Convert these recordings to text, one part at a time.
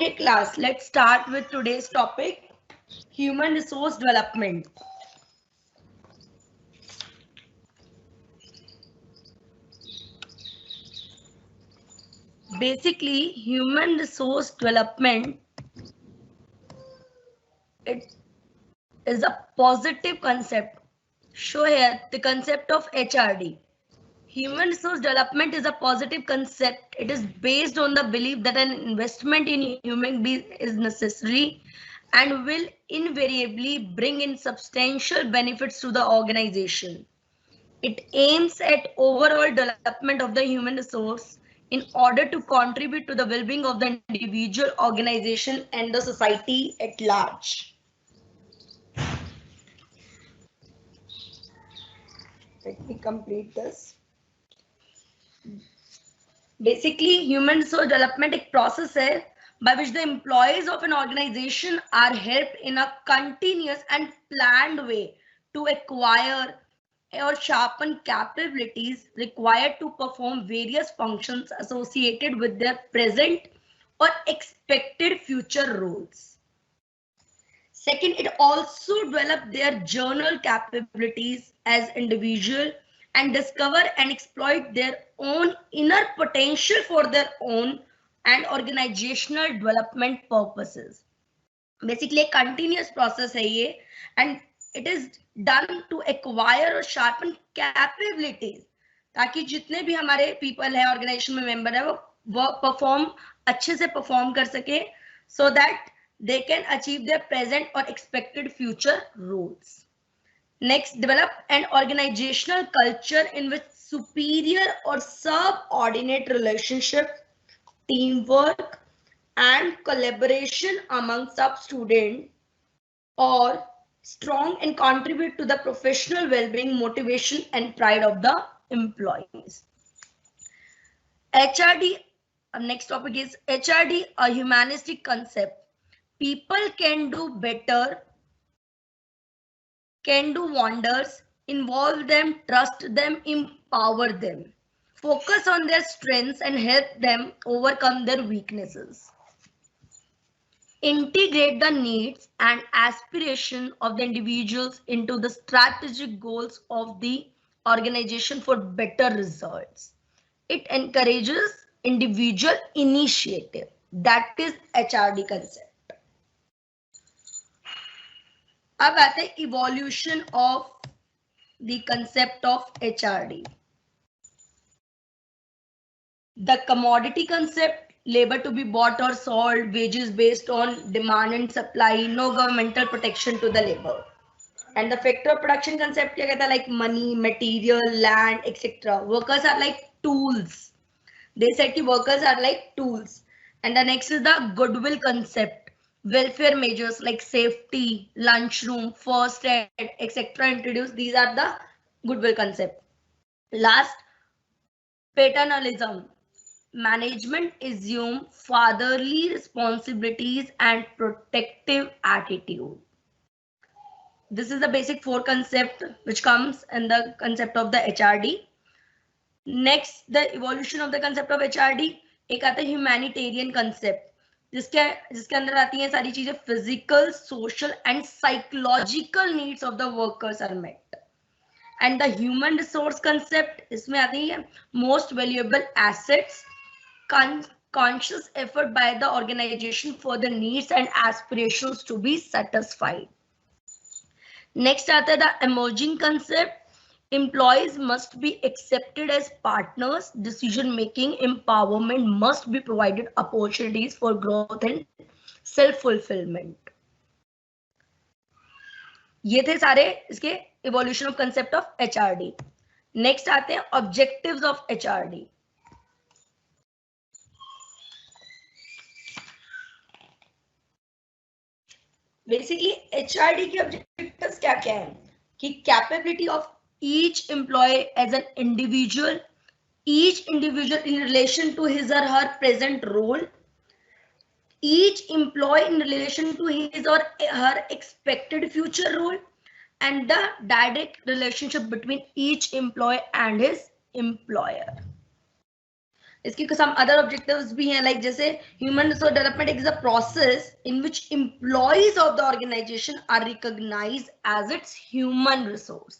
Okay, class, let's start with today's topic, human resource development. Basically, human resource development, it is a positive concept. Show here the concept of HRD. Human resource development is a positive concept. It is based on the belief that an investment in human beings is necessary and will invariably bring in substantial benefits to the organization. It aims at overall development of the human resource in order to contribute to the well-being of the individual, organization, and the society at large. Let me complete this. Basically, human resource development एक process है by which the employees of an organization are helped in a continuous and planned way to acquire or sharpen capabilities required to perform various functions associated with their present or expected future roles. Second, it also develop their general capabilities as individual and discover and exploit their own inner potential for their own and organizational development purposes. Basically, a continuous process है ये, and it is done to acquire or sharpen capabilities ताकि जितने भी हमारे people है organization में member है वो perform अच्छे से perform कर सके so that they can achieve their present or expected future roles. Next, develop an organizational culture in which superior or subordinate relationship, teamwork, and collaboration among sub-students or strong and contribute to the professional well-being, motivation, and pride of the employees. HRD, next topic is HRD, a humanistic concept. People can do better, can do wonders, involve them, trust them, empower them, focus on their strengths and help them overcome their weaknesses. Integrate the needs and aspirations of the individuals into the strategic goals of the organization for better results. It encourages individual initiative. That is HRD concept. अब आते हैं evolution of the concept of HRD. The commodity concept, labor to be bought or sold, wages based on demand and supply, no governmental protection to the labor. And the factor of production concept क्या कहता है, like money, material, land, etc. Workers are like tools. They said कि workers are like tools. And the next is the goodwill concept. Welfare measures like safety, lunchroom, first aid, etc. introduced. These are the goodwill concept. Last, paternalism. Management assume fatherly responsibilities and protective attitude. This is the basic four concept which comes in the concept of the HRD. Next, the evolution of the concept of HRD. एक आता है humanitarian concept. जिसके अंदर आती हैं सारी चीजें physical, social and psychological needs of the workers are met. And the human resource concept, इसमें आती है most valuable assets, conscious effort by the organization for the needs and aspirations to be satisfied. Next आता है the emerging concept. Employees must be accepted as partners. Decision-making empowerment must be provided opportunities for growth and self-fulfillment. ये थे सारे इसके evolution of concept of HRD. Next आते हैं objectives of HRD. Basically HRD के objectives क्या क्या हैं कि capability of each employee as an individual, each individual in relation to his or her present role, each employee in relation to his or her expected future role, and the direct relationship between each employee and his employer. इसकी some other objectives भी हैं, like जैसे human resource development is a process in which employees of the organization are recognized as its human resource.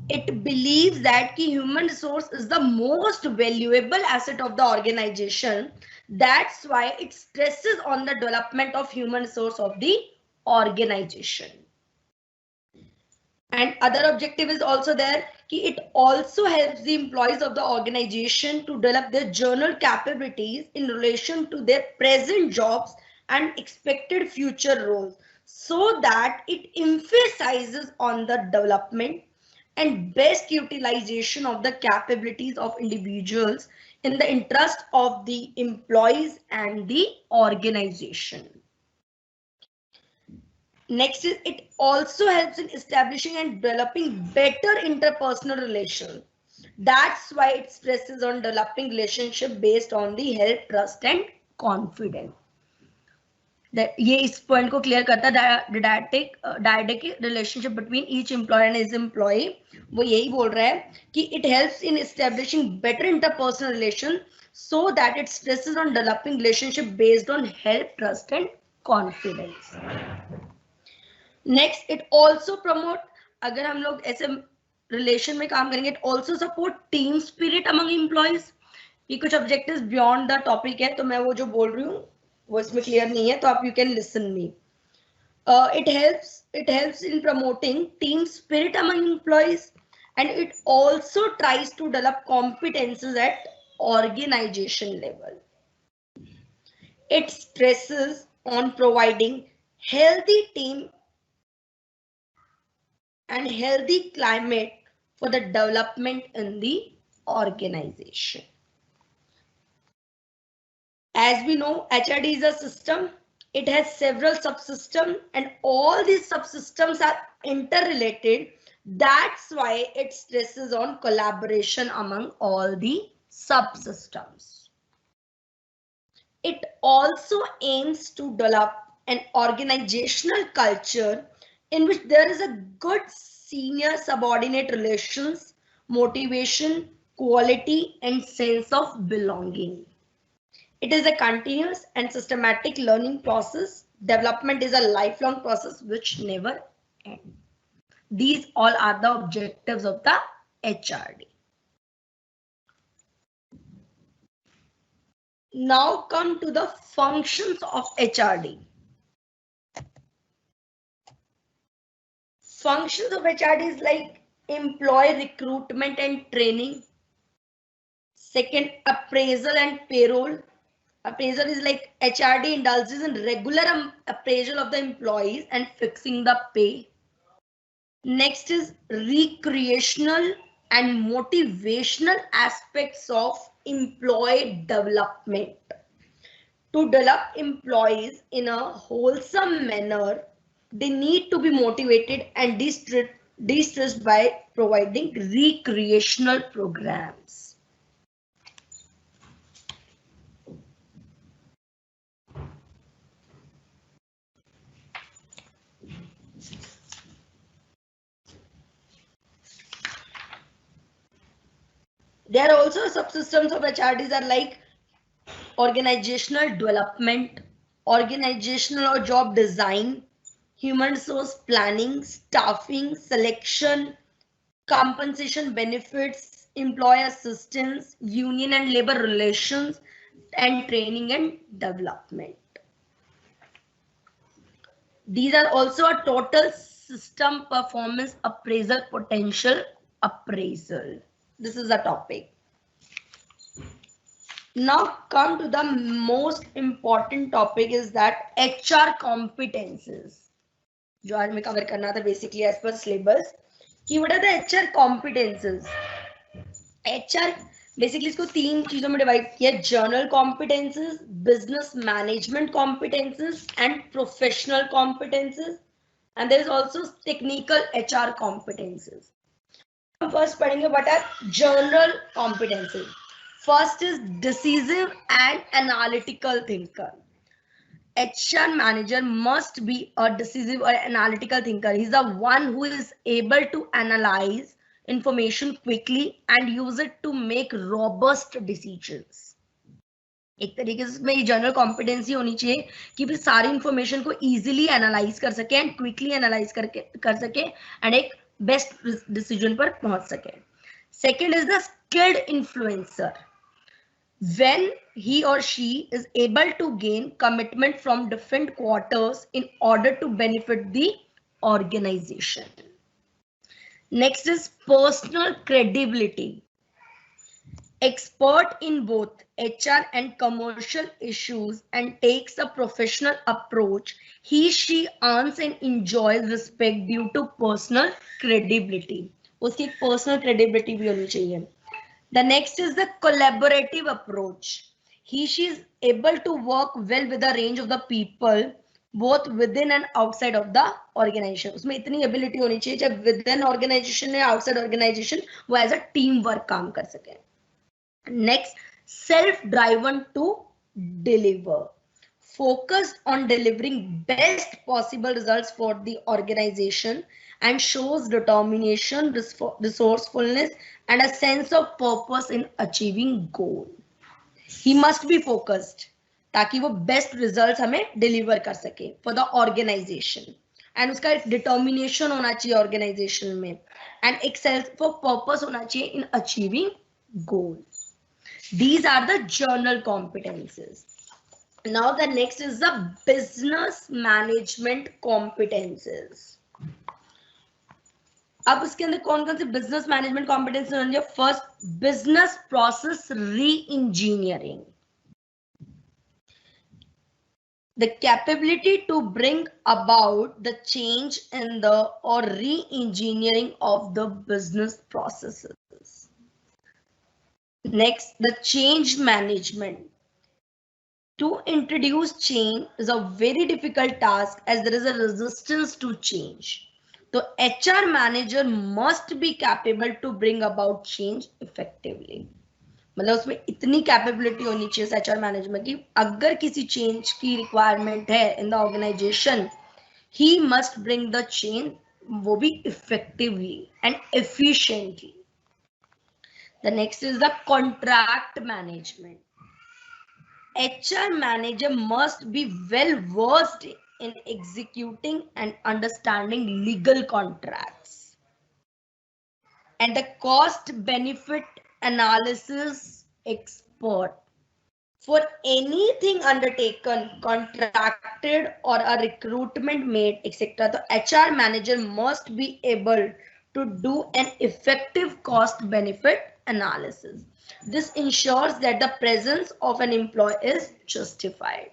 It believes that ki human resource is the most valuable asset of the organization. That's why it stresses on the development of human resource of the organization. And other objective is also there कि it also helps the employees of the organization to develop their general capabilities in relation to their present jobs and expected future roles, so that it emphasizes on the development and best utilization of the capabilities of individuals in the interest of the employees and the organization. Next is it also helps in establishing and developing better interpersonal relations. That's why it stresses on developing relationship based on the help, trust and confidence. ये इस point को clear करता है dyadic relationship between each employer and his employee. वो यही बोल रहा है कि it helps in establishing better interpersonal relation so that it stresses on developing relationship based on help, trust and confidence. Next it also promote, अगर हम लोग ऐसे रिलेशन में काम करेंगे, it also support team spirit among employees. ये कुछ objectives beyond the topic है, तो मैं वो जो बोल रही हूँ वो इसमें क्लियर नहीं है, तो आप you can listen me. It helps in promoting team spirit among employees and it also tries to develop competences at organisation level. It stresses on providing healthy team and healthy climate for the development in the organization. As we know, HRD is a system. It has several subsystems and all these subsystems are interrelated. That's why it stresses on collaboration among all the subsystems. It also aims to develop an organizational culture in which there is a good senior subordinate relations, motivation, quality, and sense of belonging. It is a continuous and systematic learning process. Development is a lifelong process which never ends. These all are the objectives of the HRD. Now come to the functions of HRD. Functions of HRD is like employee recruitment and training. Second, appraisal and payroll. Appraisal is like HRD indulges in regular appraisal of the employees and fixing the pay. Next is recreational and motivational aspects of employee development. To develop employees in a wholesome manner, they need to be motivated and de-stressed by providing recreational programs. There are also subsystems of HRDs are like organizational development, organizational or job design, human resource planning, staffing, selection, compensation benefits, employee assistance, union and labor relations, and training and development. These are also a total system performance appraisal, potential appraisal. This is the topic. Now come to the most important topic is that HR competences. जो आज मैं cover करना था basically as per syllabus. कि what are the HR competences? HR basically इसको तीन चीजों में divide किया: general competences, business management competences, and professional competences. And there is also technical HR competences. First पढ़ेंगे what are general competences. First is decisive and analytical thinker. HR manager must be a decisive or analytical thinker. He's the one who is able to analyze, information quickly and use it to make robust decisions. एक तरीके से इसमें general competency होनी चाहिए कि भी सारी information को इजीली एनालाइज कर सके एंड क्विकली एनालाइज कर सके एंड एक बेस्ट डिसीजन पर पहुंच सके. Second is the skilled influencer. When he or she is able to gain commitment from different quarters in order to benefit the organization. Next is personal credibility. Expert in both HR and commercial issues and takes a professional approach, she earns and enjoys respect due to personal credibility. उसकी एक personal credibility भी होनी चाहिए. The next is the collaborative approach. She is able to work well with a range of the people both within and outside of the organization. उसमें इतनी ability होनी चाहिए जब within organization या outside organization वो as a team work काम कर सके. Next, self-driven to deliver. Focused on delivering best possible results for the organization and shows determination, resourcefulness, and a sense of purpose in achieving goal. He must be focused ताकि वो best results हमें deliver कर सके for the organization. And उसका determination होना चाहिए organization में and एक sense of purpose होना चाहिए in achieving goal. These are the general competences. Now the next is the business management competences. अब उसके अंदर कौन कौन से बिजनेस मैनेजमेंट कॉम्पिटेंसी होंगे? First, business process reengineering. The capability to bring about the change in the or re-engineering of the business processes. Next, the change management. To introduce change is a very difficult task as there is a resistance to change. So HR manager must be capable to bring about change effectively. मतलब उसमें इतनी capability होनी चाहिए HR management की, अगर किसी change की requirement है in the organisation, he must bring the change, वो भी effectively and efficiently. The next is the contract management. HR manager must be well versed in executing and understanding legal contracts. And the cost benefit analysis expert. For anything undertaken, contracted or a recruitment made, etc., the HR manager must be able to do an effective cost benefit analysis. This ensures that the presence of an employee is justified.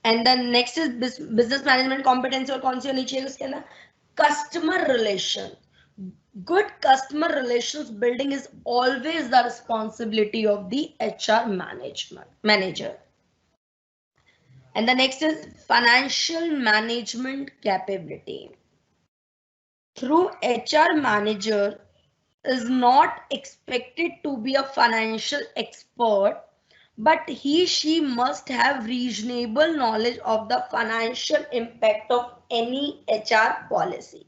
And the next is business management competence. और कौन सी होनी चाहिए उसके अंदर? Customer relation. Good customer relations building is always the responsibility of the HR manager. And the next is financial management capability. Through HR manager is not expected to be a financial expert, but she must have reasonable knowledge of the financial impact of any HR policy.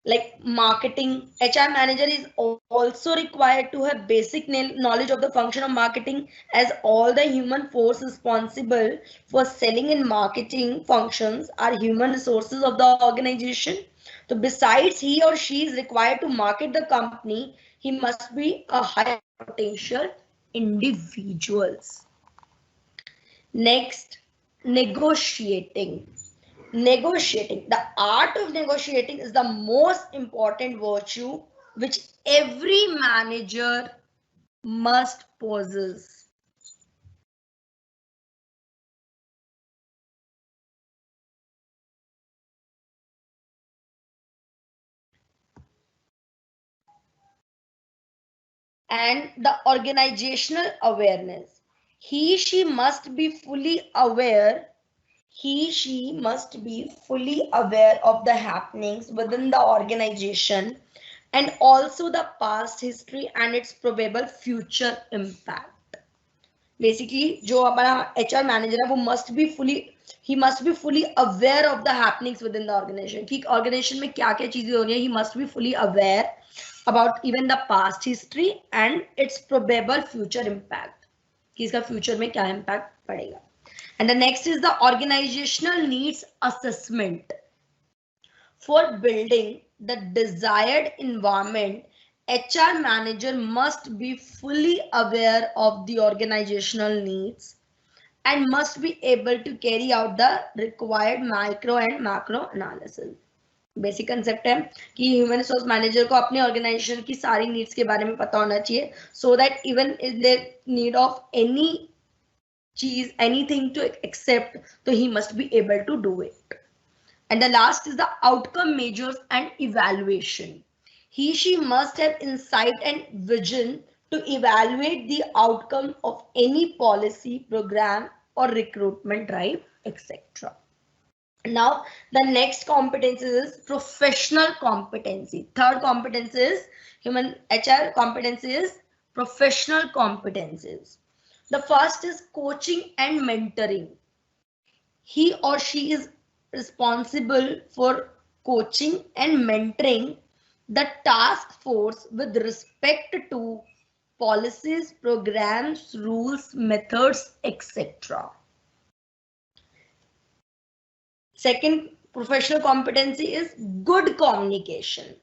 Like marketing, HR manager is also required to have basic knowledge of the function of marketing, as all the human force responsible for selling and marketing functions are human resources of the organization. So besides he or she is required to market the company, he must be a high potential individuals. Next, negotiating. Negotiating. The art of negotiating is the most important virtue which every manager must possess. And the organizational awareness. She must be fully aware. She must be fully aware of the happenings within the organization and also the past history and its probable future impact. Basically जो हमारा HR manager है वो he must be fully aware of the happenings within the organization, कि organization में क्या क्या चीजें हो रही है. He must be fully aware about even the past history and its probable future impact, कि इसका future में क्या impact पड़ेगा. And the next is the organizational needs assessment. For building the desired environment, HR manager must be fully aware of the organizational needs and must be able to carry out the required micro and macro analysis. Basic concept है कि human resource manager को अपने organisation की सारी needs के बारे में पता होना चाहिए, so that even if they need of any चीज, एनीथिंग टू एक्सेप्ट, तो he must be able to do it. And the last is the outcome measures and evaluation. She must have insight and vision to evaluate the outcome of any policy, program, or recruitment drive, etc. Now, the next competence is professional competency. Third competence is human HR competence is professional competences. The first is coaching and mentoring. He or she is responsible for coaching and mentoring the task force with respect to policies, programs, rules, methods, etc. Second professional competency is good communication.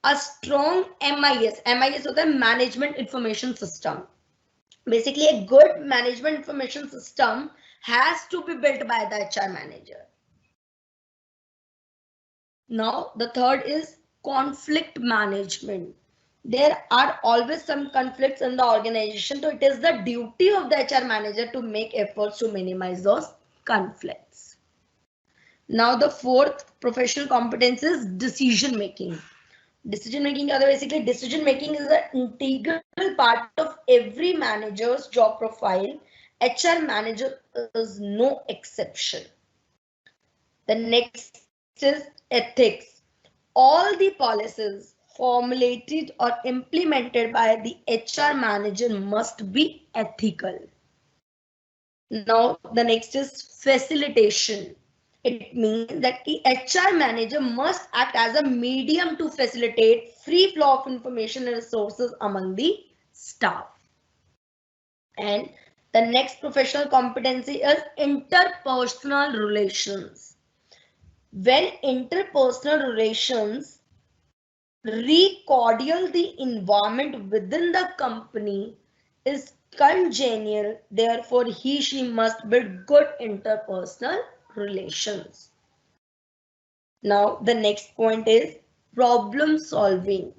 A strong MIS होता है management information system. Basically, a good management information system has to be built by the HR manager. Now, the third is conflict management. There are always some conflicts in the organization, so it is the duty of the HR manager to make efforts to minimize those conflicts. Now, the fourth professional competence is decision making. Decision making, basically, decision making is an integral part of every manager's job profile. HR manager is no exception. The next is ethics. All the policies formulated or implemented by the HR manager must be ethical. Now, the next is facilitation. It means that the HR manager must act as a medium to facilitate free flow of information and resources among the staff. And the next professional competency is interpersonal relations. When interpersonal relations recordial, the environment within the company is congenial, therefore she must build good interpersonal relations. Now, the next point is problem solving.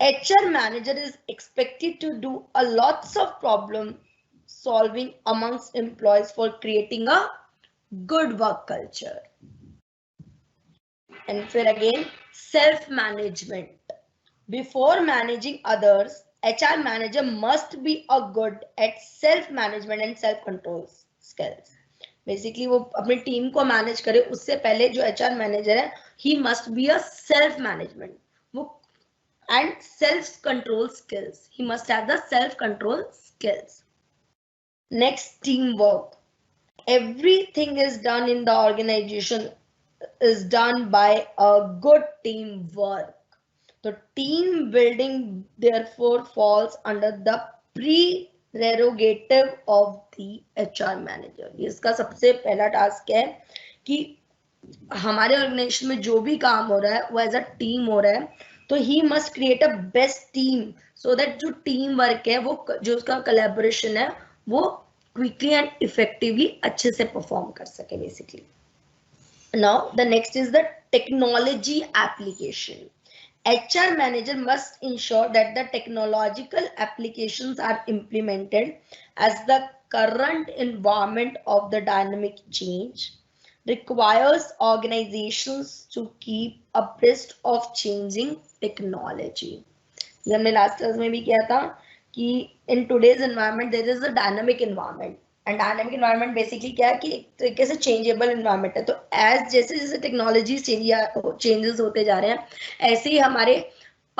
HR manager is expected to do a lots of problem solving amongst employees for creating a good work culture. And फिर again, self-management. Before managing others, HR manager must be a good at self-management and self-control skills. Basically, वो अपनी team को manage करे उससे पहले जो HR manager है, he must be a self-management वो and self-control skills. He must have the self-control skills. Next, teamwork. Everything is done in the organization is done by a good teamwork. The team building therefore falls under the prerogative of the HR manager. इसका सबसे पहला task है कि हमारे organisation में जो भी काम हो रहा है वो एज अ टीम हो रहा है, तो he must create a best team so that जो टीम वर्क है वो जो उसका कोलैबोरेशन है वो क्विकली एंड इफेक्टिवली अच्छे से परफॉर्म कर सके basically. Now, the next is the technology application. HR manager must ensure that the technological applications are implemented as the current environment of the dynamic change requires organizations to keep abreast of changing technology. ये हमने last class में भी किया था कि in today's environment there is a dynamic environment. And dynamic environment basically क्या है कि एक तरीके से चेंजेबल एनवायरनमेंट है. तो एज जैसे जैसे टेक्नोलॉजी चेंजेस होते जा रहे हैं ऐसे ही हमारे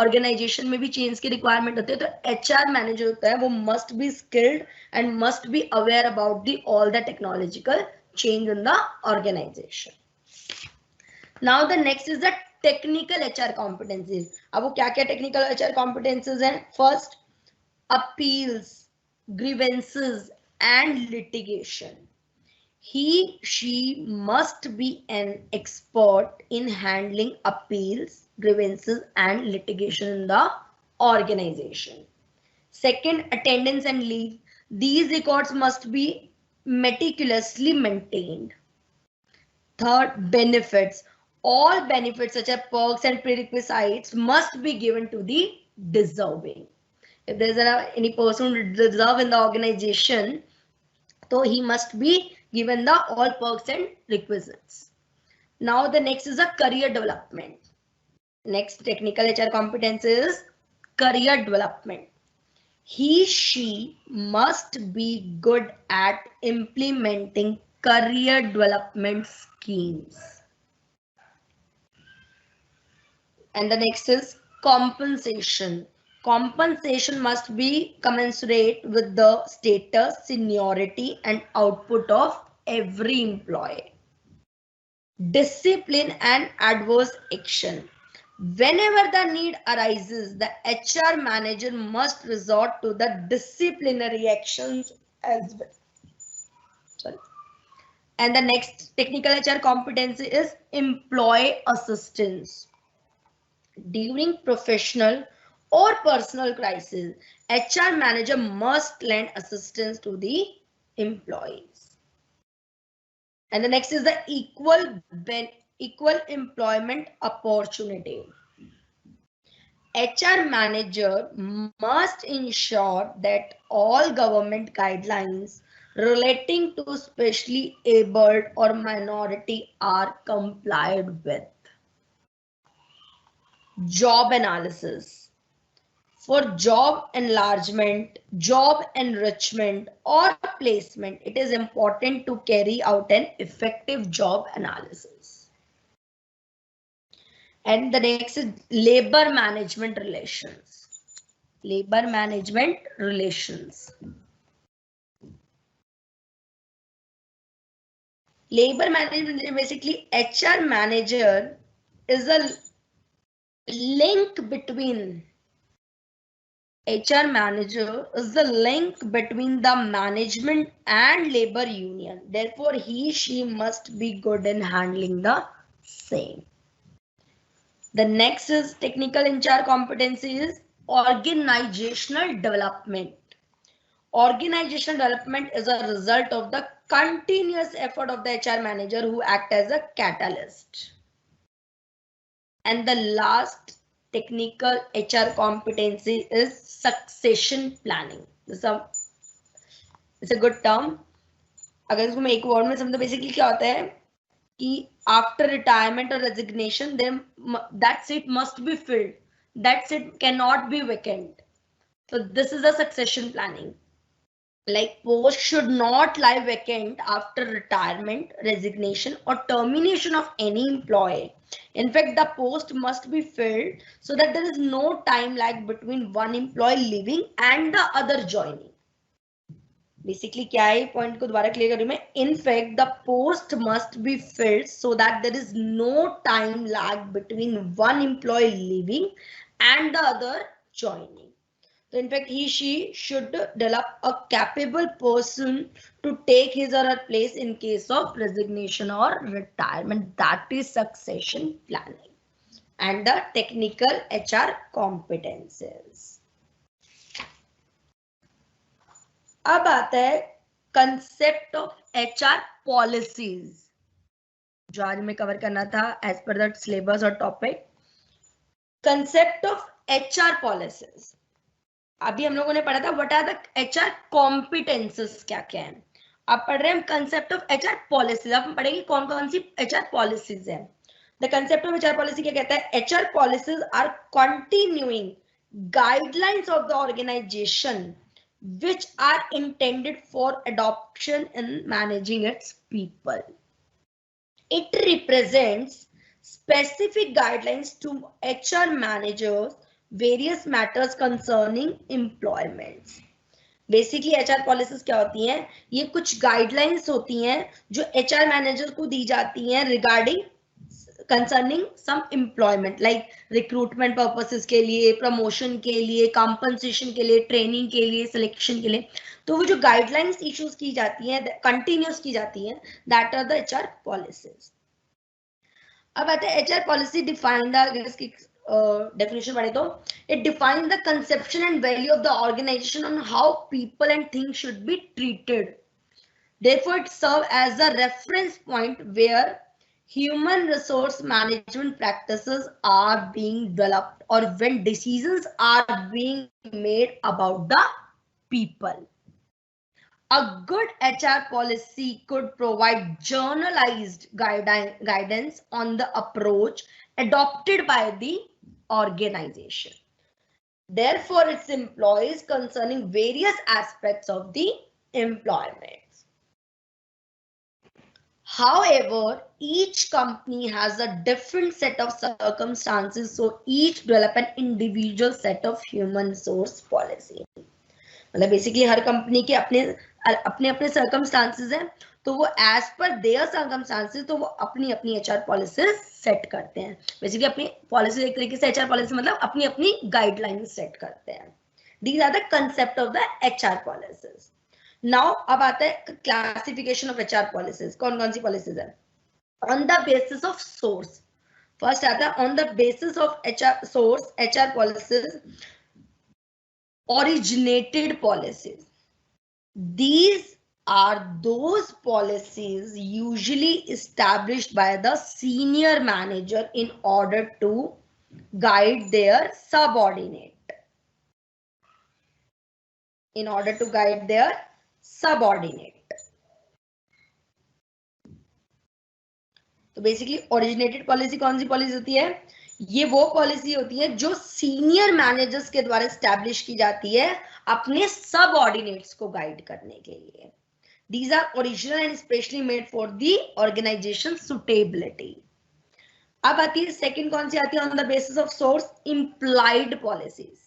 ऑर्गेनाइजेशन में भी चेंज की रिक्वायरमेंट होती है, तो एचआर मैनेजर होता है वो must be skilled and must be aware about the all the technological change in the organisation. Now the next is the technical HR competencies. अब वो क्या क्या टेक्निकल एचआर कॉम्पिटेंसीज हैं? First, appeals, grievances and litigation. He, she must be an expert in handling appeals, grievances and litigation in the organization. Second, attendance and leave. These records must be meticulously maintained. Third, benefits. All benefits such as perks and prerequisites must be given to the deserving. If there is any person who deserve in the organization, so he must be given the all perks and requisites. Now the next is a career development. Next technical HR competence is career development. He, she must be good at implementing career development schemes. And the next is compensation. Compensation must be commensurate with the status, seniority, and output of every employee. Discipline and adverse action. Whenever the need arises, the HR manager must resort to the disciplinary actions as well. Sorry. And the next technical HR competency is employee assistance. During professional or personal crisis, HR manager must lend assistance to the employees. And the next is the equal employment opportunity. HR manager must ensure that all government guidelines relating to specially abled or minority are complied with. Job analysis. For job enlargement, job enrichment, or placement, it is important to carry out an effective job analysis. And the next is labor management relations. Labor management relations. Labor management, basically HR manager is a link between HR manager is the link between the management and labor union. Therefore, he, she must be good in handling the same. The next is technical HR competency is organizational development. Organizational development is a result of the continuous effort of the HR manager who act as a catalyst. And the last technical HR competency is succession planning. It's a good term. अगर इसको मैं एक word में समझो, basically क्या होता है कि after retirement or resignation, then that seat must be filled. That seat cannot be vacant. So this is a succession planning. Like post should not lie vacant after retirement, resignation, or termination of any employee. In fact, the post must be filled so that there is no time lag between one employee leaving and the other joining. Basically, क्या है point को दोबारा clear करूँ मैं. In fact, the post must be filled so that there is no time lag between one employee leaving and the other joining. So in fact, he, she should develop a capable person to take his or her place in case of resignation or retirement. That is succession planning. And the technical HR competences. अब आता है concept of HR policies, जो आज में cover करना था as per the syllabus और topic. Concept of HR policies. अभी हम लोगों ने पढ़ा था what are the HR competencies, क्या क्या है. अब पढ़ रहे हैं हम कंसेप्ट ऑफ एचआर पॉलिसीज. अब हम पढ़ेंगे कौन कौन सी एचआर पॉलिसीज है. The concept of HR policy क्या कहता है? HR policies are continuing guidelines of the organisation which are intended for adoption in managing its people. It represents specific guidelines to HR managers various matters concerning employments. Basically HR policies क्या होती हैं? ये कुछ guidelines होती हैं जो HR manager को दी जाती हैं रिगार्डिंग कंसर्निंग सम एम्प्लॉयमेंट, लाइक रिक्रूटमेंट पर्पसेस के लिए, प्रमोशन के लिए, कॉम्पनसेशन के लिए, ट्रेनिंग के लिए, सिलेक्शन के लिए. तो वो जो गाइडलाइंस इश्यूज की जाती हैं, कंटिन्यूस की जाती हैं, that are the HR policies. अब आते हैं एचआर पॉलिसी डिफाइंड इसकी definition पढ़े तो it defines the conception and value of the organization on how people and things should be treated. Therefore, it serves as a reference point where human resource management practices are being developed or when decisions are being made about the people. A good HR policy could provide journalized guidance on the approach adopted by the organization. Therefore, its employees concerning various aspects of the employment. However, each company has a different set of circumstances, so each develop an individual set of human resource policy. मतलब basically हर company के अपने अपने circumstances हैं, तो वो as per there circumstances तो वो अपनी अपनी एचआर पॉलिसीज सेट करते हैं. बेसिकली अपनी पॉलिसी एक तरीके से एचआर पॉलिसी मतलब अपनी अपनी गाइडलाइंस सेट करते हैं. These are the concept of the HR policies. Now अब आता है क्लासिफिकेशन ऑफ एचआर पॉलिसीज. कौन कौन सी पॉलिसीज है? On the basis of source. First आता है on the basis of HR source HR policies. Originated policies. These are those policies usually established by the senior manager in order to guide their subordinate. In order to guide their subordinate. तो basically originated policy कौन सी policy होती है? ये वो policy होती है जो senior managers के द्वारा एस्टैब्लिश की जाती है अपने सबऑर्डिनेट्स को गाइड करने के लिए. These are original and specially made for the organization suitability. अब आती है सेकंड कौन सी आती है? On the basis of source implied policies.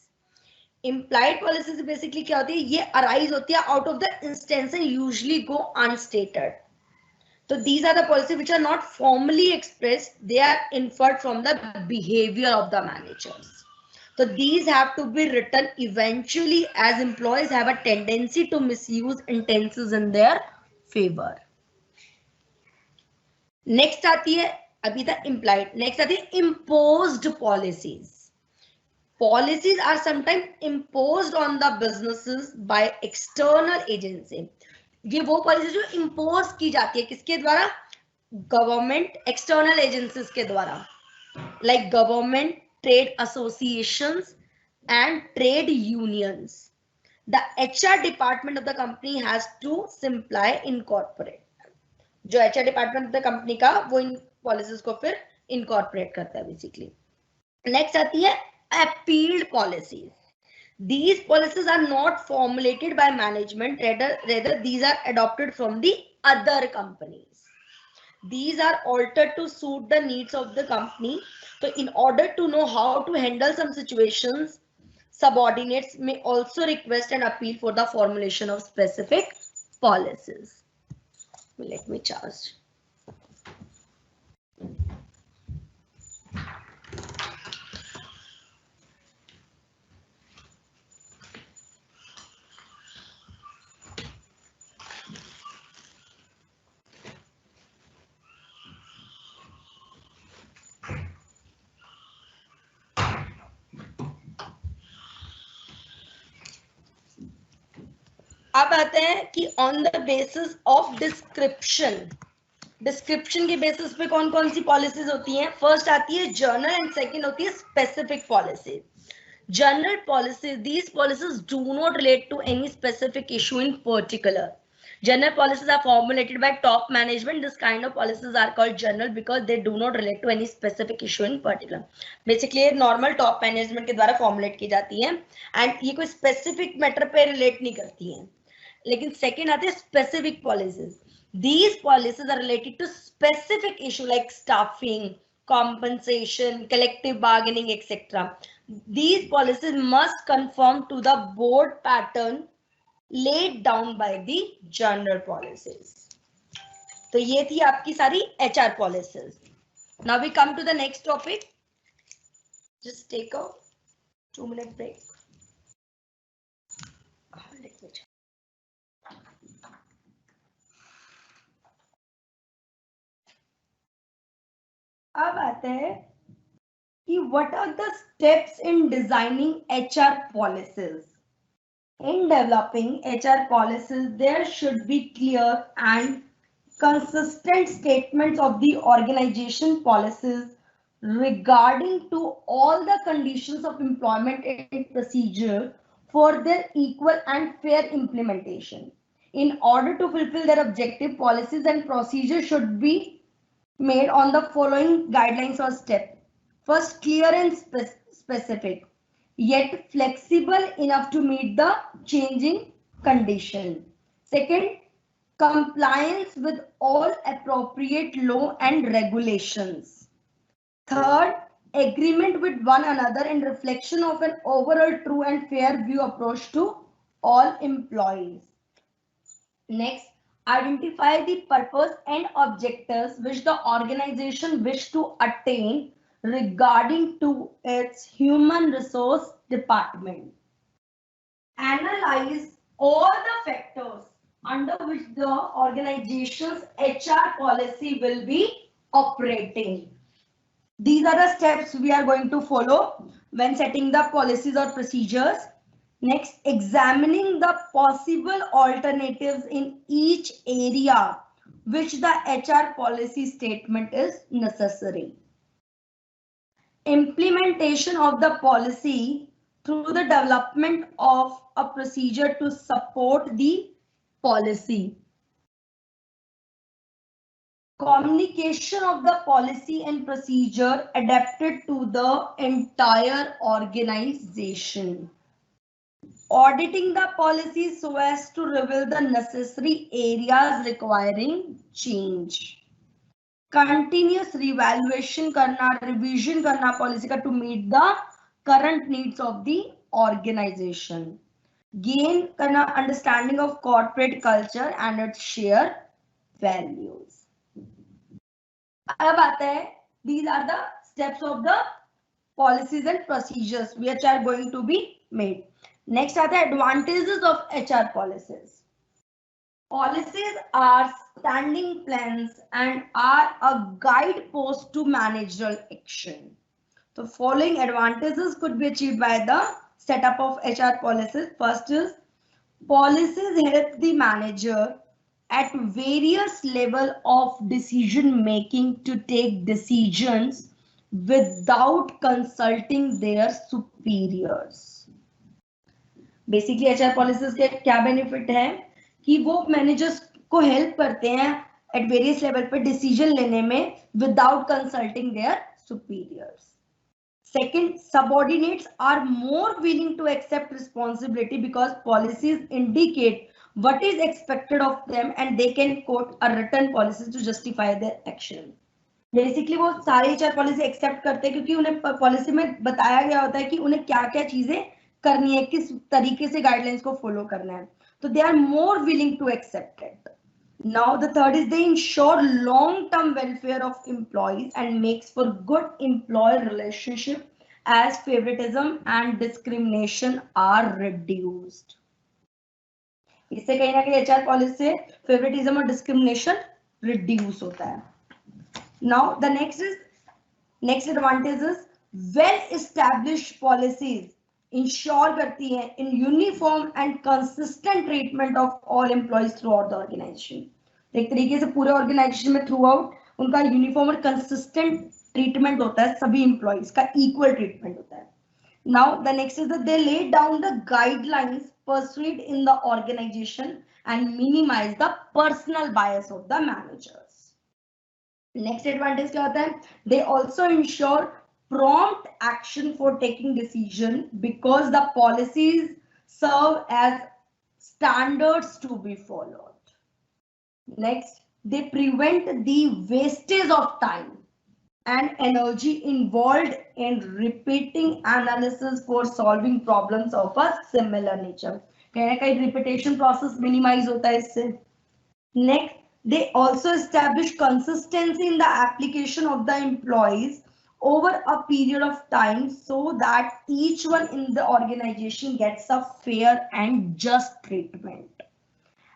Implied policies basically क्या होती है? ये अराइज होती है out of the instance and usually go unstated. So these are the policies which are not formally expressed, they are inferred from the behavior of the managers. So these have to be written eventually as employees have a tendency to misuse intenses in their favor. Next आती है अभी तक implied. Next आती है imposed policies. Policies are sometimes imposed on the businesses by external agency. ये वो policy जो impose की जाती है किसके द्वारा? गवर्नमेंट एक्सटर्नल एजेंसीज के द्वारा, like government, trade associations and trade unions. The HR department of the company has to simply incorporate. जो HR department of the company का वो इन पॉलिसीज को फिर इनकॉर्पोरेट करता है बेसिकली. नेक्स्ट आती है appealed policies. These policies are not formulated by management, rather these are adopted from the other companies. These are altered to suit the needs of the company. So in order to know how to handle some situations, subordinates may also request an appeal for the formulation of specific policies. Let me charge. अब आते हैं कि on the basis of description. Description के basis पे कौन कौन सी policies होती हैं? फर्स्ट आती है जर्नल एंड सेकंड होती है specific policy. General policy, these policies do not relate to any specific issue in particular. General policies are formulated by top management. This kind of policies are called general because they do not relate to any specific issue in particular. Basically normal top management के द्वारा formulate की जाती है and ये कोई specific matter पे relate नहीं करती हैं. लेकिन सेकेंड आते हैं specific policies. These policies are related to specific issue like staffing, compensation, collective bargaining, etc. These policies must conform to the board pattern laid down by the general policies. तो ये थी आपकी सारी HR policies. Now we come to the next topic. Just take a 2-minute break. अब आते हैं कि what are the steps in designing HR policies? In developing HR policies, there should be clear and consistent statements of the organization policies regarding to all the conditions of employment and procedure for their equal and fair implementation. In order to fulfill their objective, policies and procedures should be made on the following guidelines or steps. First, clear and specific, yet flexible enough to meet the changing condition. Second, compliance with all appropriate law and regulations. Third, agreement with one another and reflection of an overall true and fair view approach to all employees. Next, identify the purpose and objectives which the organization wish to attain regarding to its human resource department. Analyze all the factors under which the organization's HR policy will be operating. These are the steps we are going to follow when setting the policies or procedures. Next, examining the possible alternatives in each area which the HR policy statement is necessary. Implementation of the policy through the development of a procedure to support the policy. Communication of the policy and procedure adapted to the entire organization. Auditing the policy so as to reveal the necessary areas requiring change. Continuous revaluation करना, revision करना policy का to meet the current needs of the organization. Gain करना understanding of corporate culture and its shared values. अब आता है, these are the steps of the policies and procedures which are going to be made. Next are the advantages of HR policies. Policies are standing plans and are a guidepost to managerial action. The following advantages could be achieved by the setup of HR policies. First is policies help the manager at various level of decision making to take decisions without consulting their superiors. Basically HR policies के क्या benefit है कि वो managers को help करते हैं at various level पे decision लेने में without consulting their superiors. Second, subordinates are more willing to accept responsibility because policies indicate what is expected of them and they can quote a written policy to justify their action. Basically वो सारे HR policy accept करते हैं क्योंकि उन्हें policy में बताया गया होता है कि उन्हें क्या क्या चीजें करनी है, किस तरीके से गाइडलाइंस को फॉलो करना है, तो they are more willing to accept it. Now the third is they ensure long-term welfare of employees and makes for good employer relationship as favoritism and discrimination are reduced. इससे कहीं ना कहीं HR policy से favouritism और discrimination reduce होता है. Now the next advantage is well established policies ensure करती है in uniform and consistent treatment of all employees throughout the organization. एक तरीके से पूरे ऑर्गेनाइजेशन में थ्रू आउट उनका यूनिफॉर्म और कंसिस्टेंट ट्रीटमेंट होता है, सभी एम्प्लॉइज का इक्वल ट्रीटमेंट होता है. Now the next is they lay down the guidelines pursued in the organization and minimize the personal bias of the managers. Next advantage क्या होता है? They also ensure prompt action for taking decision because the policies serve as standards to be followed. Next, they prevent the wastage of time and energy involved in repeating analysis for solving problems of a similar nature. कहीं ना कहीं repetition process minimize होता है इससे. Next, they also establish consistency in the application of the employees over a period of time so that each one in the organization gets a fair and just treatment.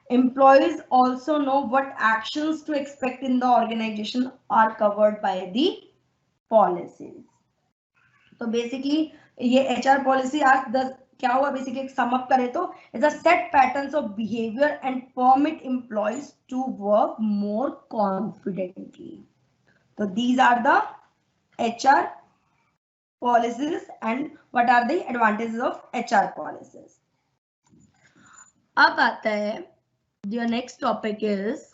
Employees also know what actions to expect in the organization are covered by the policies. तो basically ये HR policy आज क्या हुआ, basically एक sum up करें तो it's a set patterns of behaviour and permit employees to work more confidently. तो these are the HR policies and what are the advantages of HR policies. अब आता है योर नेक्स्ट टॉपिक इज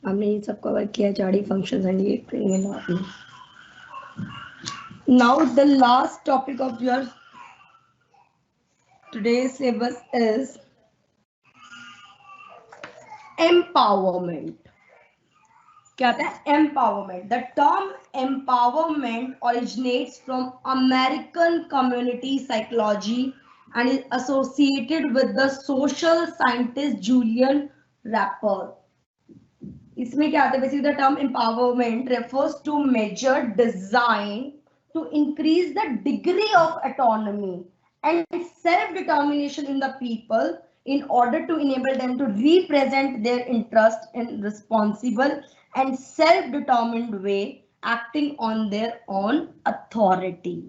हमने ये सब cover किया, चार्डी functions and ये training and. Now the last topic of your today's syllabus is empowerment. क्या होता है empowerment? The term empowerment originates from American community psychology and is associated with the social scientist Julian Rapper. इसमें क्या आता है, basically the term empowerment refers to measure designed to increase the degree of autonomy and self-determination in the people in order to enable them to represent their interest in responsible and self-determined way, acting on their own authority.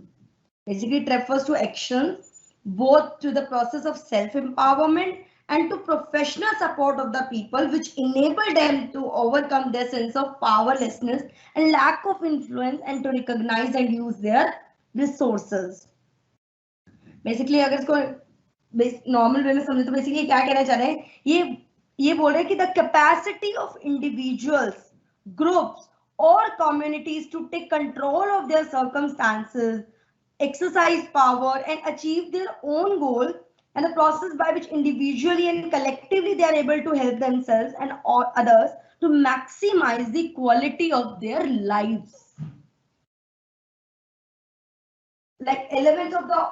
Basically, it refers to actions both to the process of self-empowerment and to professional support of the people, which enable them to overcome their sense of powerlessness and lack of influence and to recognize and use their resources. Basically, अगर इसको normal way में समझे तो basically क्या कहना चाह रहे हैं, ये बोल रहे हैं कि the capacity of individuals, groups or communities to take control of their circumstances, exercise power and achieve their own goal, and the process by which individually and collectively they are able to help themselves and others to maximize the quality of their lives. Like elements of the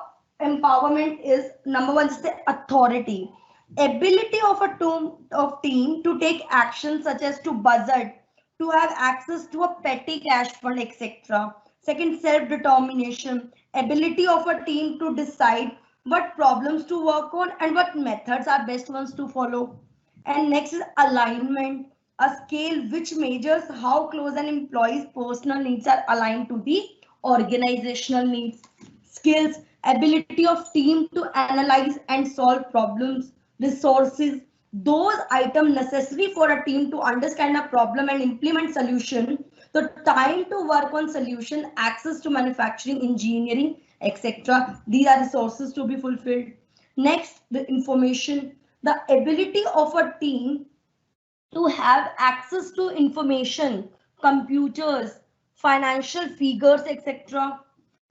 empowerment is number one is the authority, ability of a team to take action such as to budget, to have access to a petty cash fund, etc. Second, self-determination, ability of a team to decide what problems to work on and what methods are best ones to follow. And next is alignment, a scale which measures how close an employee's personal needs are aligned to the organizational needs. Skills, ability of team to analyze and solve problems. Resources, those items necessary for a team to understand a problem and implement solution. The time to work on solution, access to manufacturing, engineering, etc. These are resources to be fulfilled. Next, the information, the ability of a team to have access to information, computers, financial figures, etc.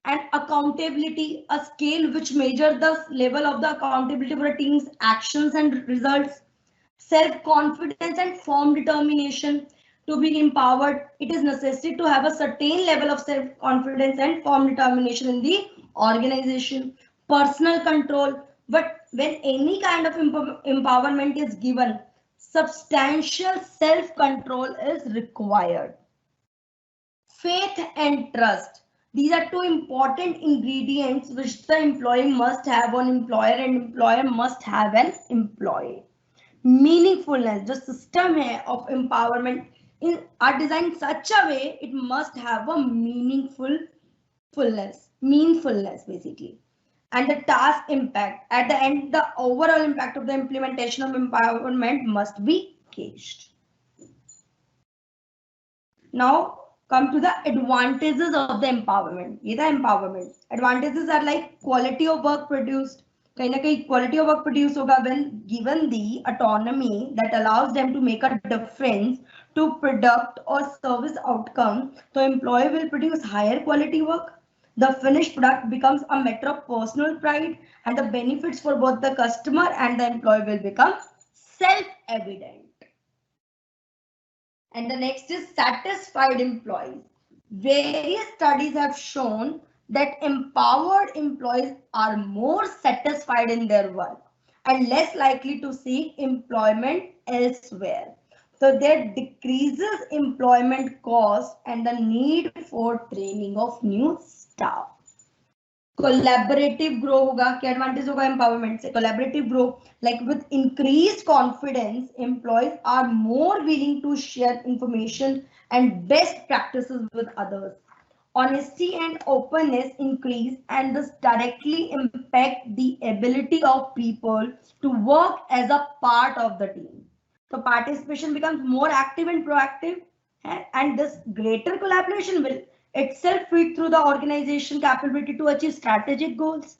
And accountability, a scale which measures the level of the accountability for a team's actions and results. Self-confidence and firm determination. To be empowered, it is necessary to have a certain level of self-confidence and firm determination in the organization. Personal control, but when any kind of empowerment is given, substantial self-control is required. Faith and trust. These are two important ingredients which the employee must have on employer and employer must have an employee. Meaningfulness, the system of empowerment are designed such a way it must have a meaningfulness basically. And the task impact, at the end the overall impact of the implementation of empowerment must be gauged. Now come to the advantages of the empowerment. These are empowerment. Advantages are like quality of work produced, कहीं ना कहीं quality of work produce होगा when given the autonomy that allows them to make a difference to product or service outcome, the employee will produce higher quality work. The finished product becomes a matter of personal pride, and the benefits for both the customer and the employee will become self-evident. And the next is satisfied employees. Various studies have shown that empowered employees are more satisfied in their work and less likely to seek employment elsewhere. So there decreases employment cost and the need for training of new staff. Collaborative grow होगा, क्या advantage होगा empowerment से? Collaborative grow, like with increased confidence, employees are more willing to share information and best practices with others. Honesty and openness increase and this directly impact the ability of people to work as a part of the team. So participation becomes more active and proactive, and this greater collaboration will itself feed through the organization capability to achieve strategic goals.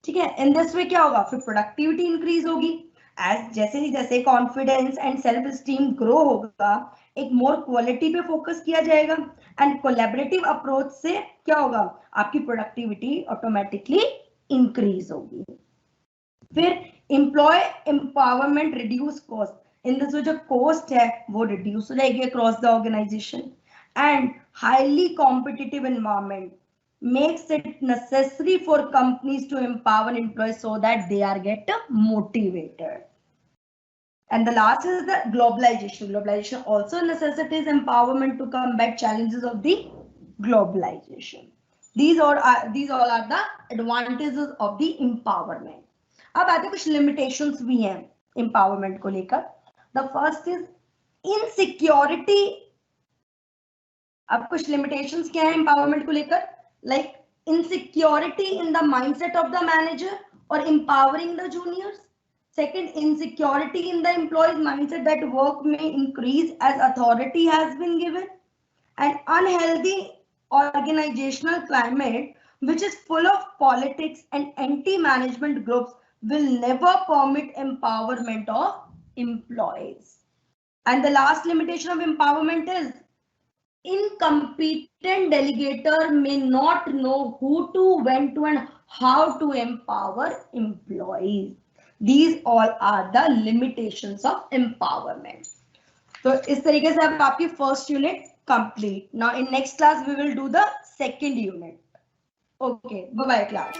ठीक है, in this way क्या होगा, फिर productivity increase होगी, as जैसे confidence and self esteem grow होगा, एक more quality पे focus किया जाएगा, and collaborative approach से क्या होगा, आपकी productivity automatically increase होगी. फिर employee empowerment reduce cost, in this way जो cost है वो reduce हो जाएगी across the organization, and highly competitive environment makes it necessary for companies to empower employees so that they are get motivated. And the last is the globalization. Globalization also necessitates empowerment to combat challenges of the globalization. These all are the advantages of the empowerment. अब आते कुछ limitations भी हैं empowerment को लेकर. The first is insecurity. अब कुछ limitations क्या है empowerment को लेकर? Like insecurity in the mindset of the manager or empowering the juniors. Second, insecurity in the employee's mindset that work may increase as authority has been given. An unhealthy organizational climate which is full of politics and anti-management groups will never permit empowerment of employees. And the last limitation of empowerment is incompetent delegator may not know who to, when to, and how to empower employees. These all are the limitations of empowerment. So इस तरीके से अब आपकी first unit complete. Now in next class we will do the second unit. Okay, bye bye class.